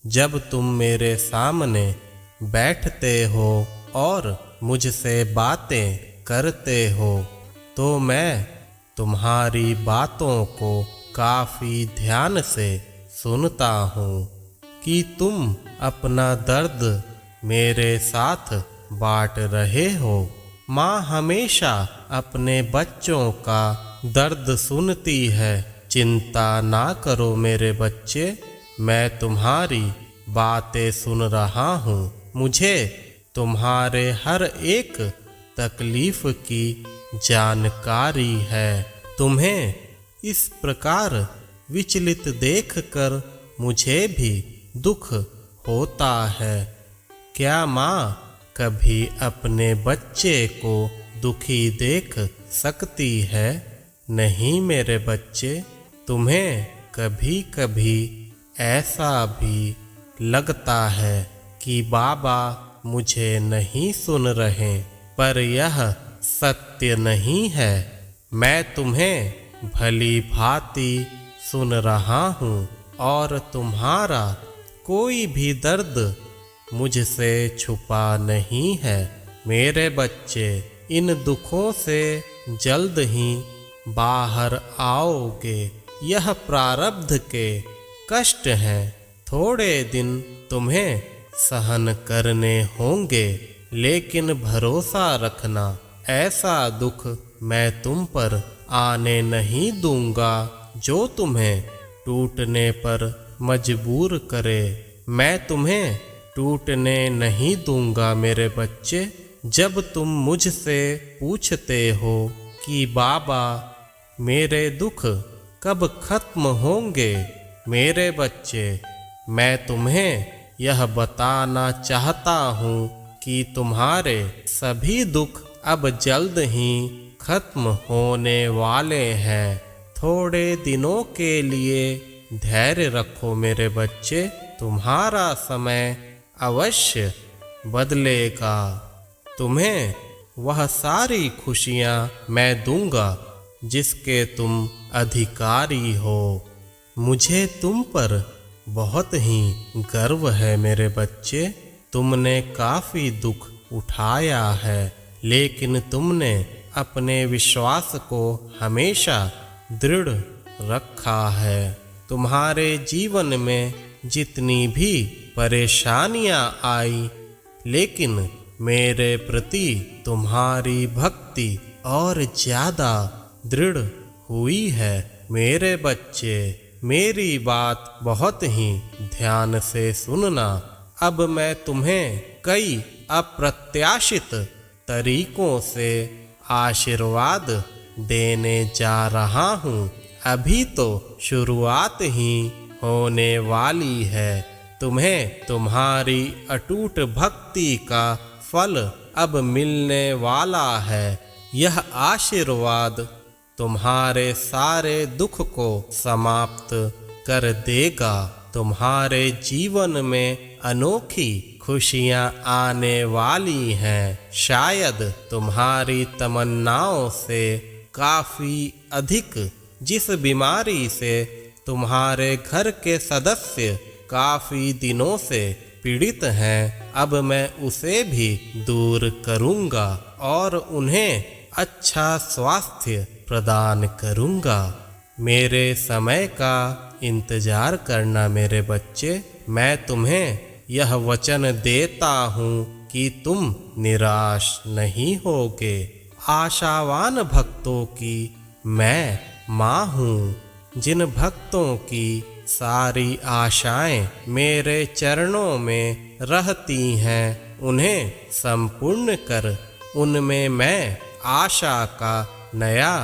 जब तुम मेरे सामने बैठते हो और मुझसे बातें करते हो तो मैं तुम्हारी बातों को काफ़ी ध्यान से सुनता हूँ कि तुम अपना दर्द मेरे साथ बांट रहे हो। माँ हमेशा अपने बच्चों का दर्द सुनती है। चिंता ना करो मेरे बच्चे, मैं तुम्हारी बातें सुन रहा हूँ। मुझे तुम्हारे हर एक तकलीफ की जानकारी है। तुम्हें इस प्रकार विचलित देखकर मुझे भी दुख होता है। क्या माँ कभी अपने बच्चे को दुखी देख सकती है? नहीं मेरे बच्चे, तुम्हें कभी कभी ऐसा भी लगता है कि बाबा मुझे नहीं सुन रहे, पर यह सत्य नहीं है। मैं तुम्हें भली भांति सुन रहा हूँ और तुम्हारा कोई भी दर्द मुझसे छुपा नहीं है। मेरे बच्चे, इन दुखों से जल्द ही बाहर आओगे। यह प्रारब्ध के कष्ट हैं। थोड़े दिन तुम्हें सहन करने होंगे, लेकिन भरोसा रखना, ऐसा दुख मैं तुम पर आने नहीं दूंगा जो तुम्हें टूटने पर मजबूर करे। मैं तुम्हें टूटने नहीं दूंगा मेरे बच्चे। जब तुम मुझसे पूछते हो कि बाबा मेरे दुख कब खत्म होंगे, मेरे बच्चे, मैं तुम्हें यह बताना चाहता हूँ कि तुम्हारे सभी दुख अब जल्द ही खत्म होने वाले हैं। थोड़े दिनों के लिए धैर्य रखो मेरे बच्चे, तुम्हारा समय अवश्य बदलेगा। तुम्हें वह सारी खुशियाँ मैं दूंगा जिसके तुम अधिकारी हो। मुझे तुम पर बहुत ही गर्व है मेरे बच्चे। तुमने काफ़ी दुख उठाया है, लेकिन तुमने अपने विश्वास को हमेशा दृढ़ रखा है। तुम्हारे जीवन में जितनी भी परेशानियां आई, लेकिन मेरे प्रति तुम्हारी भक्ति और ज़्यादा दृढ़ हुई है। मेरे बच्चे, मेरी बात बहुत ही ध्यान से सुनना। अब मैं तुम्हें कई अप्रत्याशित तरीकों से आशीर्वाद देने जा रहा हूँ। अभी तो शुरुआत ही होने वाली है। तुम्हें तुम्हारी अटूट भक्ति का फल अब मिलने वाला है। यह आशीर्वाद तुम्हारे सारे दुख को समाप्त कर देगा। तुम्हारे जीवन में अनोखी खुशियाँ आने वाली हैं। शायद तुम्हारी तमन्नाओं से काफ़ी अधिक जिस बीमारी से तुम्हारे घर के सदस्य काफ़ी दिनों से पीड़ित हैं, अब मैं उसे भी दूर करूँगा और उन्हें अच्छा स्वास्थ्य प्रदान करूँगा। मेरे समय का इंतज़ार करना मेरे बच्चे। मैं तुम्हें यह वचन देता हूँ कि तुम निराश नहीं होगे। आशावान भक्तों की मैं माँ हूँ। जिन भक्तों की सारी आशाएं मेरे चरणों में रहती हैं, उन्हें संपूर्ण कर उनमें मैं आशा का नया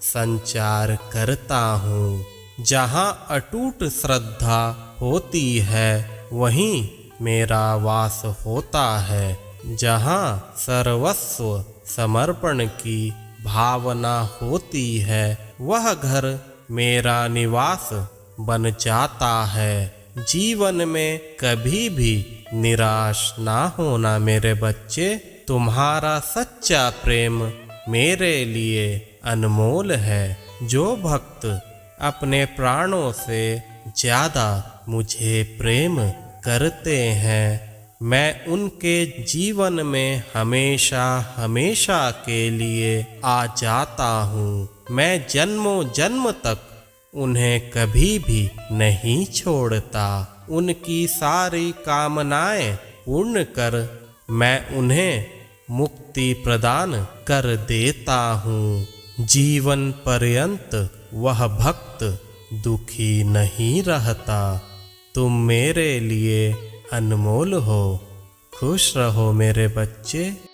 संचार करता हूँ। जहाँ अटूट श्रद्धा होती है, वहीं मेरा वास होता है। जहाँ सर्वस्व समर्पण की भावना होती है, वह घर मेरा निवास बन जाता है। जीवन में कभी भी निराश ना होना मेरे बच्चे। तुम्हारा सच्चा प्रेम मेरे लिए अनमोल है। जो भक्त अपने प्राणों से ज़्यादा मुझे प्रेम करते हैं। मैं उनके जीवन में हमेशा हमेशा के लिए आ जाता हूँ। मैं जन्मों जन्म तक उन्हें कभी भी नहीं छोड़ता। उनकी सारी कामनाएं पूर्ण कर मैं उन्हें मुक्ति प्रदान कर देता हूँ। जीवन पर्यंत वह भक्त दुखी नहीं रहता। तुम मेरे लिए अनमोल हो। खुश रहो मेरे बच्चे।